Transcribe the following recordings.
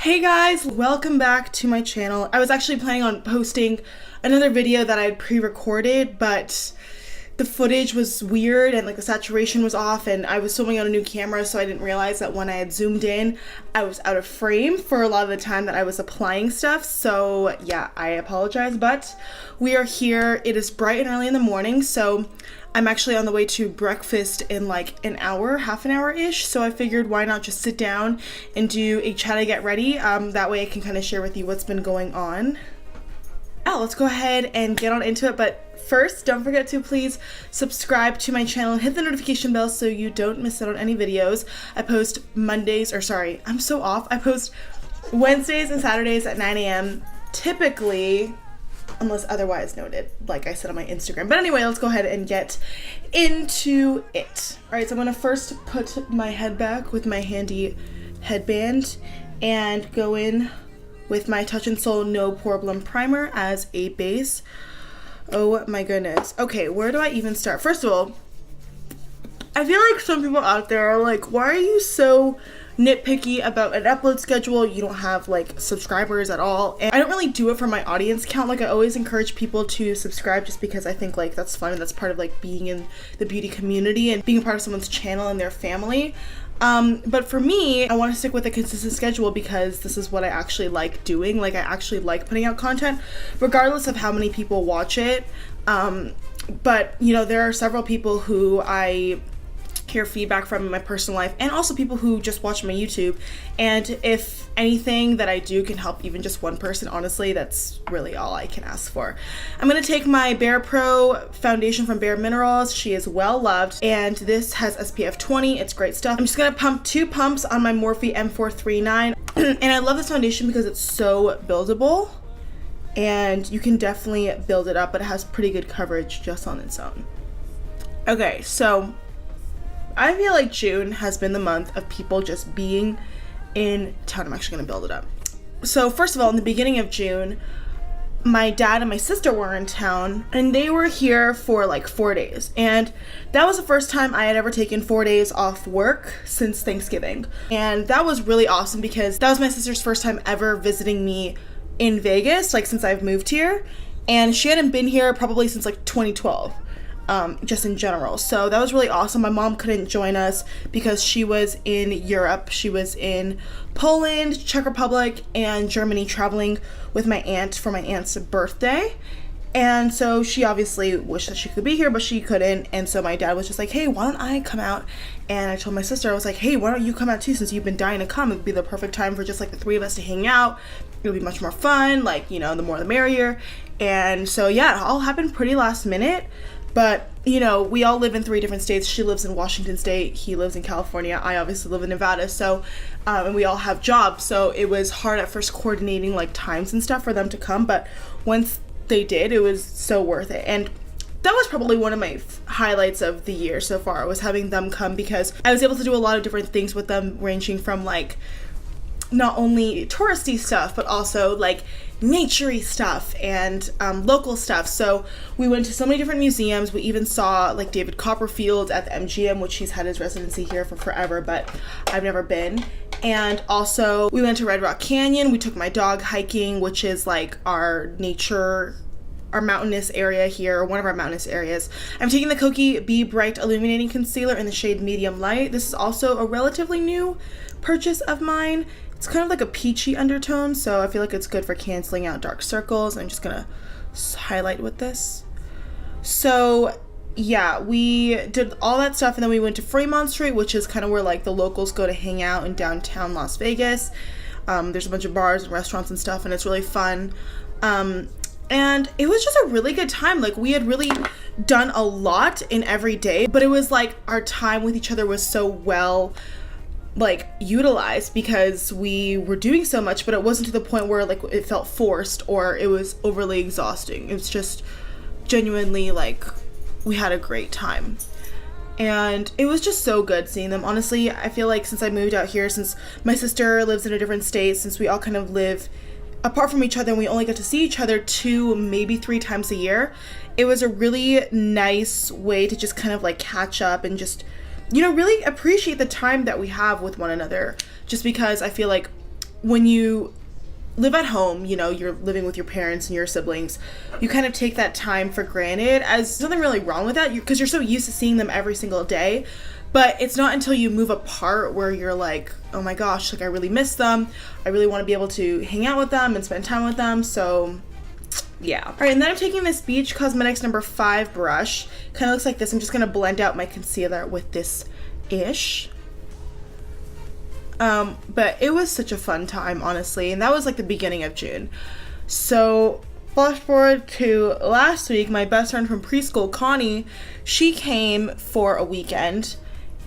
Hey guys, welcome back to my channel. I was actually planning on posting another video that I had pre-recorded, but the footage was weird and like the saturation was off, and I was filming on a new camera, so I didn't realize that when I had zoomed in I was out of frame for a lot of the time that I was applying stuff. So yeah, I apologize, but we are here. It is bright and early in the morning, so I'm actually on the way to breakfast in like an hour, half an hour-ish, so I figured why not just sit down and do a chatty get ready. That way I can kind of share with you what's been going on. Yeah, let's go ahead and get on into it, but first, don't forget to please subscribe to my channel and hit the notification bell so you don't miss out on any videos. I post Mondays, or sorry, I'm so off. I post Wednesdays and Saturdays at 9 a.m. typically, unless otherwise noted, like I said on my Instagram. But anyway, let's go ahead and get into it. All right, so I'm gonna first put my head back with my handy headband and go in with my Touch in Sol No Poreblem primer as a base. Oh my goodness. Okay, where do I even start? First of all, I feel like some people out there are like, why are you so nitpicky about an upload schedule? You don't have like subscribers at all. And I don't really do it for my audience count. Like, I always encourage people to subscribe just because I think like that's fun and that's part of like being in the beauty community and being a part of someone's channel and their family. But for me, I want to stick with a consistent schedule because this is what I actually like doing. Like, I actually like putting out content regardless of how many people watch it. But you know, there are several people who I hear feedback from in my personal life, and also people who just watch my YouTube, and if anything that I do can help even just one person, honestly, that's really all I can ask for. I'm gonna take my BarePro foundation from Bare Minerals. She is well loved, and this has SPF 20. It's great stuff. I'm just gonna pump 2 pumps on my Morphe M439 and I love this foundation because it's so buildable and you can definitely build it up, but it has pretty good coverage just on its own. Okay, so I feel like June has been the month of people just being in town. I'm actually gonna build it up. So first of all, in the beginning of June, my dad and my sister were in town and they were here for like 4 days. And that was the first time I had ever taken 4 days off work since Thanksgiving. And that was really awesome because that was my sister's first time ever visiting me in Vegas, like since I've moved here. And she hadn't been here probably since like 2012. Just in general. So that was really awesome. My mom couldn't join us because she was in Europe. She was in Poland, Czech Republic, and Germany traveling with my aunt for my aunt's birthday. And so she obviously wished that she could be here, but she couldn't. And so my dad was just like, hey, why don't I come out? And I told my sister, I was like, hey, why don't you come out too, since you've been dying to come? It would be the perfect time for just like the 3 of us to hang out. It would be much more fun, like, you know, the more the merrier. And so yeah, it all happened pretty last minute. But, you know, we all live in 3 different states. She lives in Washington State, he lives in California, I obviously live in Nevada, so, and we all have jobs, so it was hard at first coordinating, like, times and stuff for them to come, but once they did, it was so worth it. And that was probably one of my highlights of the year so far, was having them come, because I was able to do a lot of different things with them, ranging from, like, not only touristy stuff, but also like naturey stuff and local stuff. So we went to so many different museums. We even saw like David Copperfield at the MGM, which he's had his residency here for forever, but I've never been. And also we went to Red Rock Canyon. We took my dog hiking, which is like our mountainous area here, one of our mountainous areas. I'm taking the Kokie Be Bright Illuminating Concealer in the shade Medium Light. This is also a relatively new purchase of mine. It's kind of like a peachy undertone, so I feel like it's good for canceling out dark circles. I'm just gonna highlight with this. So yeah, we did all that stuff, and then we went to Fremont Street, which is kind of where like the locals go to hang out in downtown Las Vegas. There's a bunch of bars and restaurants and stuff, and it's really fun. And it was just a really good time. Like, we had really done a lot in every day, but it was like our time with each other was so well like utilized because we were doing so much, but it wasn't to the point where like it felt forced or it was overly exhausting. It was just genuinely like we had a great time, and it was just so good seeing them. Honestly, I feel like since I moved out here, since my sister lives in a different state, since we all kind of live apart from each other and we only get to see each other 2, maybe 3 times a year, it was a really nice way to just kind of like catch up and just, you know, really appreciate the time that we have with one another, just because I feel like when you live at home, you know, you're living with your parents and your siblings, you kind of take that time for granted, as there's nothing really wrong with that because you're so used to seeing them every single day. But it's not until you move apart where you're like, oh my gosh, like I really miss them. I really want to be able to hang out with them and spend time with them. So yeah. All right, and then I'm taking this Beach Cosmetics number 5 brush. Kind of looks like this. I'm just going to blend out my concealer with this ish. But it was such a fun time, honestly. And that was like the beginning of June. So flash forward to last week, my best friend from preschool, Connie, she came for a weekend.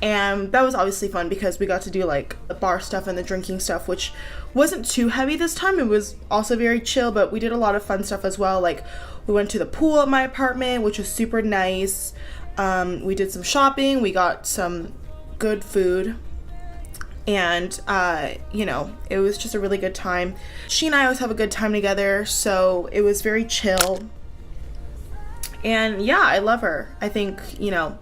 And that was obviously fun because we got to do like the bar stuff and the drinking stuff, which wasn't too heavy this time. It was also very chill, but we did a lot of fun stuff as well. Like we went to the pool at my apartment, which was super nice. We did some shopping. We got some good food. And, you know, it was just a really good time. She and I always have a good time together, so it was very chill. And yeah, I love her. I think, you know,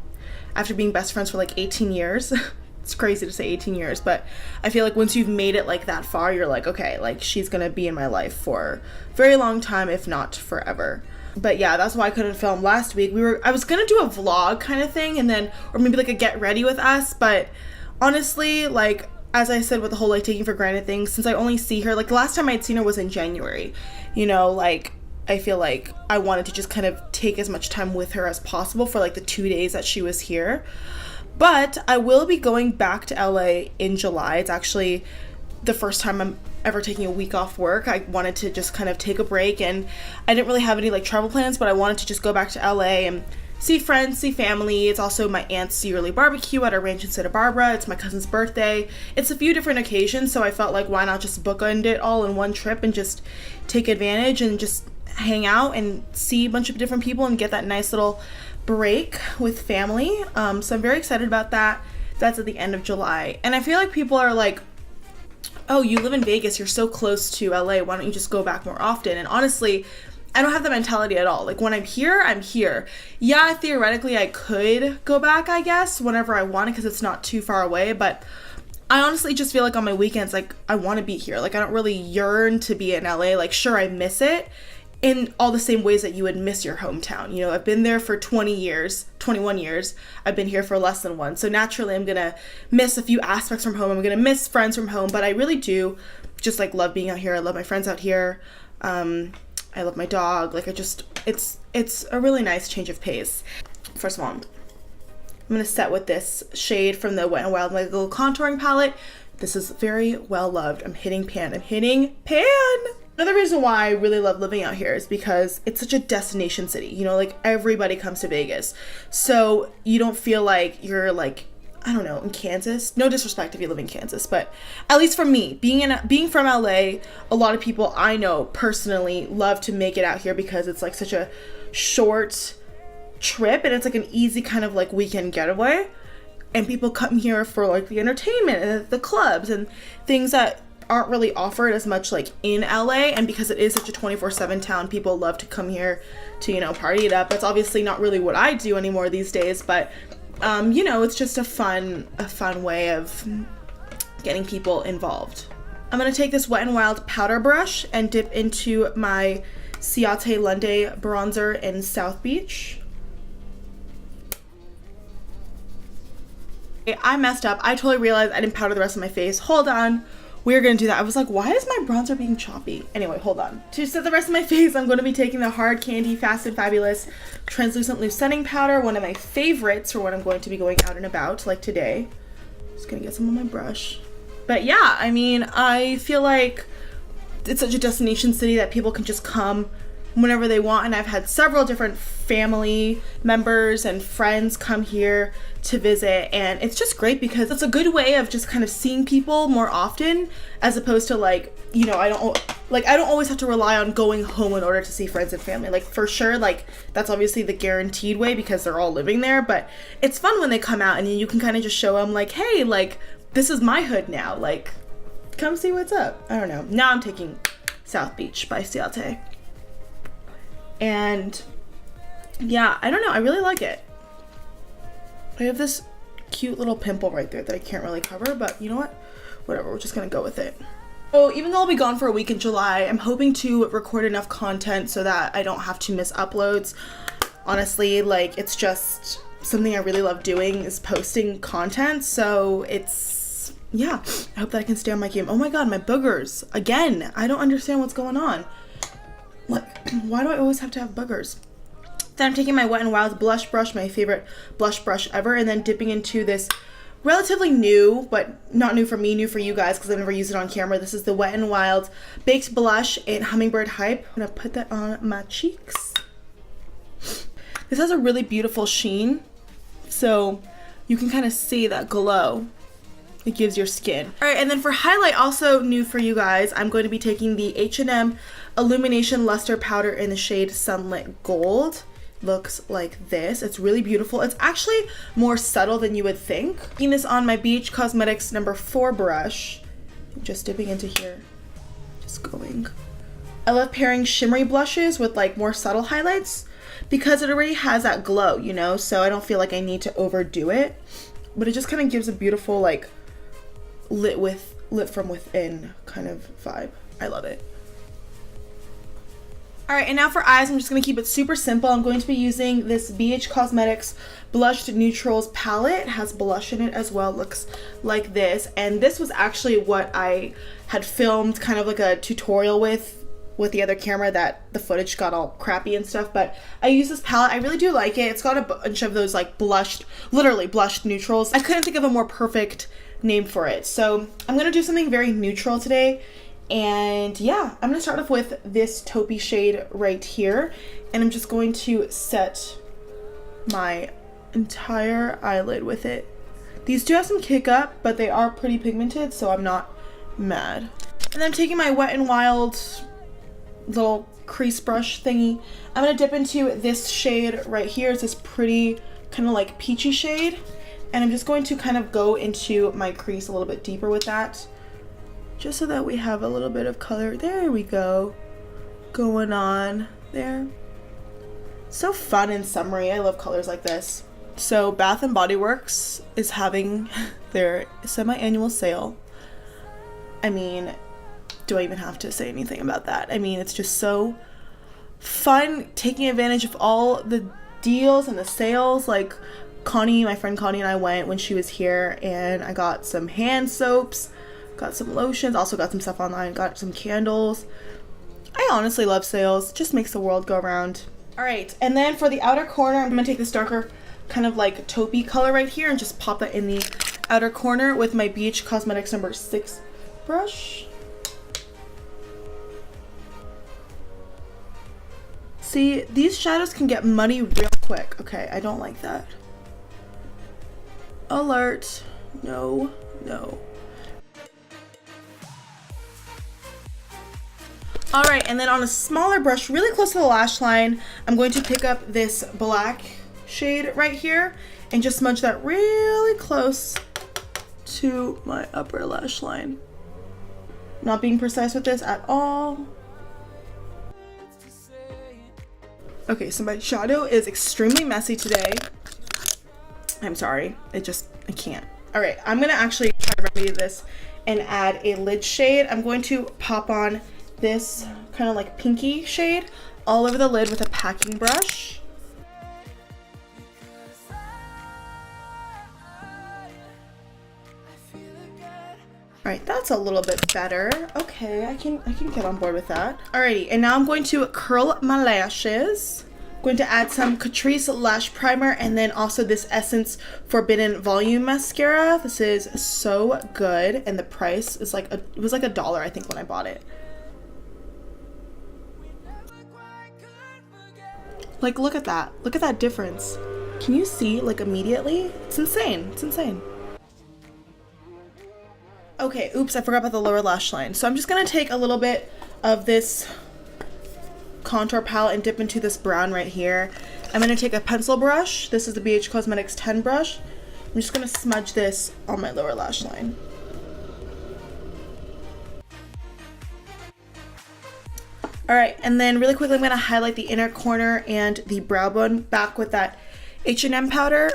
after being best friends for like 18 years, it's crazy to say 18 years, but I feel like once you've made it like that far, you're like, okay, like she's gonna be in my life for a very long time, if not forever. But yeah, that's why I couldn't film last week. I was gonna do a vlog kind of thing, and then, or maybe like a get ready with us, but honestly, like, as I said with the whole like taking for granted thing, since I only see her, like the last time I'd seen her was in January, you know, like I feel like I wanted to just kind of take as much time with her as possible for like the 2 days that she was here. But I will be going back to LA in July. It's actually the first time I'm ever taking a week off work. I wanted to just kind of take a break, and I didn't really have any like travel plans, but I wanted to just go back to LA and see friends, see family. It's also my aunt's yearly barbecue at our ranch in Santa Barbara. It's my cousin's birthday. It's a few different occasions, so I felt like why not just bookend it all in one trip and just take advantage and just hang out and see a bunch of different people and get that nice little break with family. So I'm very excited about that. That's at the end of July. And I feel like people are like, oh, you live in Vegas, you're so close to LA, why don't you just go back more often? And honestly, I don't have the mentality at all. Like when I'm here, I'm here. Yeah, theoretically I could go back, I guess, whenever I want because it's not too far away, but I honestly just feel like on my weekends, like I want to be here. Like I don't really yearn to be in LA. Like sure, I miss it in all the same ways that you would miss your hometown. You know, I've been there for 21 years. I've been here for less than 1. So naturally I'm going to miss a few aspects from home. I'm going to miss friends from home, but I really do just like love being out here. I love my friends out here. I love my dog. Like it's a really nice change of pace. First of all, I'm going to set with this shade from the Wet n Wild MegaGlo contouring palette. This is very well loved. I'm hitting pan. Another reason why I really love living out here is because it's such a destination city. You know, like everybody comes to Vegas. So you don't feel like you're like, I don't know, in Kansas. No disrespect if you live in Kansas, but at least for me, being from LA, a lot of people I know personally love to make it out here because it's like such a short trip and it's like an easy kind of like weekend getaway. And people come here for like the entertainment and the clubs and things that aren't really offered as much like in LA. And because it is such a 24/7 town, people love to come here to, you know, party it up. That's obviously not really what I do anymore these days, but you know, it's just a fun way of getting people involved. I'm gonna take this Wet n Wild powder brush and dip into my Ciate Lunde bronzer in South Beach. I messed up. I totally realized I didn't powder the rest of my face. Hold on. We're gonna do that. I was like, why is my bronzer being choppy? Anyway, hold on. To set the rest of my face, I'm gonna be taking the Hard Candy Fast and Fabulous Translucent Loose Setting Powder, one of my favorites for when I'm going to be going out and about, like today. Just gonna get some on my brush. But yeah, I mean, I feel like it's such a destination city that people can just come whenever they want, and I've had several different family members and friends come here to visit, and it's just great because it's a good way of just kind of seeing people more often, as opposed to like, you know, I don't always have to rely on going home in order to see friends and family. Like for sure, like that's obviously the guaranteed way because they're all living there, but it's fun when they come out and you can kind of just show them like, hey, like this is my hood now, like come see what's up. I don't know. Now I'm taking South Beach by Ciate. And yeah, I don't know, I really like it. I have this cute little pimple right there that I can't really cover, but you know what? Whatever, we're just gonna go with it. Oh, even though I'll be gone for a week in July, I'm hoping to record enough content so that I don't have to miss uploads. Honestly, like, it's just something I really love doing is posting content, so it's, yeah, I hope that I can stay on my game. Oh my god, my boogers. Again, I don't understand what's going on. Like, why do I always have to have boogers? Then I'm taking my Wet n Wild blush brush, my favorite blush brush ever, and then dipping into this relatively new, but not new for me, new for you guys because I've never used it on camera. This is the Wet n Wild Baked Blush in Hummingbird Hype. I'm gonna put that on my cheeks. This has a really beautiful sheen, so you can kind of see that glow it gives your skin. All right, and then for highlight, also new for you guys, I'm going to be taking the H&M Illumination Luster Powder in the shade Sunlit Gold. Looks like this. It's really beautiful. It's actually more subtle than you would think. Taking this on my BH Cosmetics number 4 brush. Just dipping into here. Just going. I love pairing shimmery blushes with like more subtle highlights because it already has that glow, you know, so I don't feel like I need to overdo it. But it just kind of gives a beautiful like lit from within kind of vibe. I love it. Alright, and now for eyes, I'm just going to keep it super simple. I'm going to be using this BH Cosmetics Blushed Neutrals palette. It has blush in it as well. It looks like this. And this was actually what I had filmed kind of like a tutorial with the other camera that the footage got all crappy and stuff. But I use this palette. I really do like it. It's got a bunch of those like blushed, literally blushed neutrals. I couldn't think of a more perfect name for it. So I'm going to do something very neutral today. And yeah, I'm gonna start off with this taupey shade right here, and I'm just going to set my entire eyelid with it. These do have some kick up, but they are pretty pigmented, so I'm not mad. And then I'm taking my Wet n Wild little crease brush thingy. I'm gonna dip into this shade right here. It's this pretty kind of like peachy shade, and I'm just going to kind of go into my crease a little bit deeper with that, just so that we have a little bit of color. There we go, going on there. So fun and summery. I love colors like this. So Bath and Body Works is having their semi-annual sale. I mean, do I even have to say anything about that? I mean, it's just so fun taking advantage of all the deals and the sales. Like Connie, my friend Connie, and I went when she was here, and I got some hand soaps, got some lotions, also got some stuff online, got some candles. I honestly love sales. It just makes the world go around. All right, and then for the outer corner, I'm gonna take this darker kind of like taupey color right here and just pop that in the outer corner with my BH Cosmetics number 6 brush. See, these shadows can get muddy real quick. Okay, I don't like that. Alert. No, no. Alright, and then on a smaller brush, really close to the lash line, I'm going to pick up this black shade right here and just smudge that really close to my upper lash line. Not being precise with this at all. Okay, so my shadow is extremely messy today. I'm sorry, I can't. Alright, I'm gonna actually try to remedy this and add a lid shade. I'm going to pop on this kind of like pinky shade all over the lid with a packing brush. Alright, that's a little bit better. Okay, I can get on board with that. Alrighty, and now I'm going to curl my lashes. I'm going to add some Catrice Lash Primer and then also this Essence Forbidden Volume Mascara. This is so good, and the price is like it was like $1, I think, when I bought it. Like, look at that. Look at that difference. Can you see, like, immediately? It's insane. It's insane. Okay, oops, I forgot about the lower lash line. So I'm just gonna take a little bit of this contour palette and dip into this brown right here. I'm gonna take a pencil brush. This is the BH Cosmetics 10 brush. I'm just gonna smudge this on my lower lash line. Alright, and then really quickly I'm going to highlight the inner corner and the brow bone back with that H&M powder.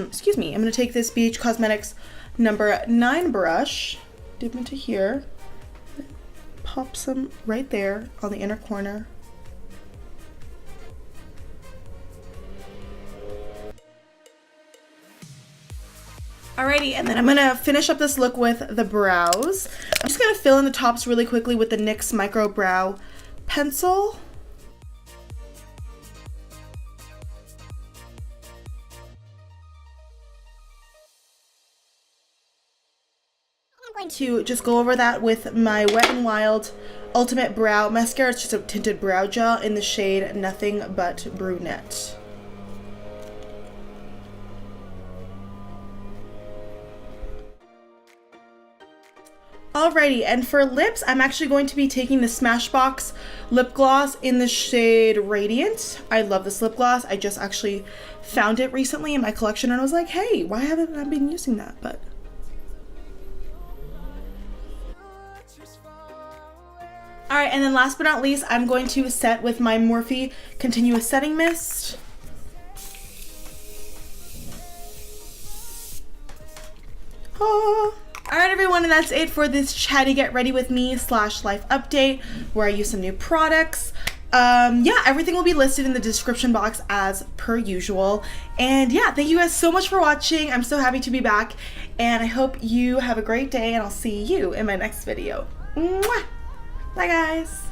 Excuse me. I'm going to take this BH Cosmetics number 9 brush, dip into here, pop some right there on the inner corner. Alrighty, and then I'm gonna finish up this look with the brows. I'm just gonna fill in the tops really quickly with the NYX Micro Brow Pencil. I'm going to just go over that with my Wet n Wild Ultimate Brow Mascara. It's just a tinted brow gel in the shade Nothing But Brunette. Alrighty, and for lips, I'm actually going to be taking the Smashbox lip gloss in the shade Radiant. I love this lip gloss. I just actually found it recently in my collection and I was like, hey, why haven't I been using that? But alright, and then last but not least, I'm going to set with my Morphe Continuous Setting Mist. Alright everyone, and that's it for this chatty get ready with me / life update where I use some new products. Yeah, everything will be listed in the description box as per usual. And yeah, thank you guys so much for watching. I'm so happy to be back and I hope you have a great day and I'll see you in my next video. Mwah! Bye guys!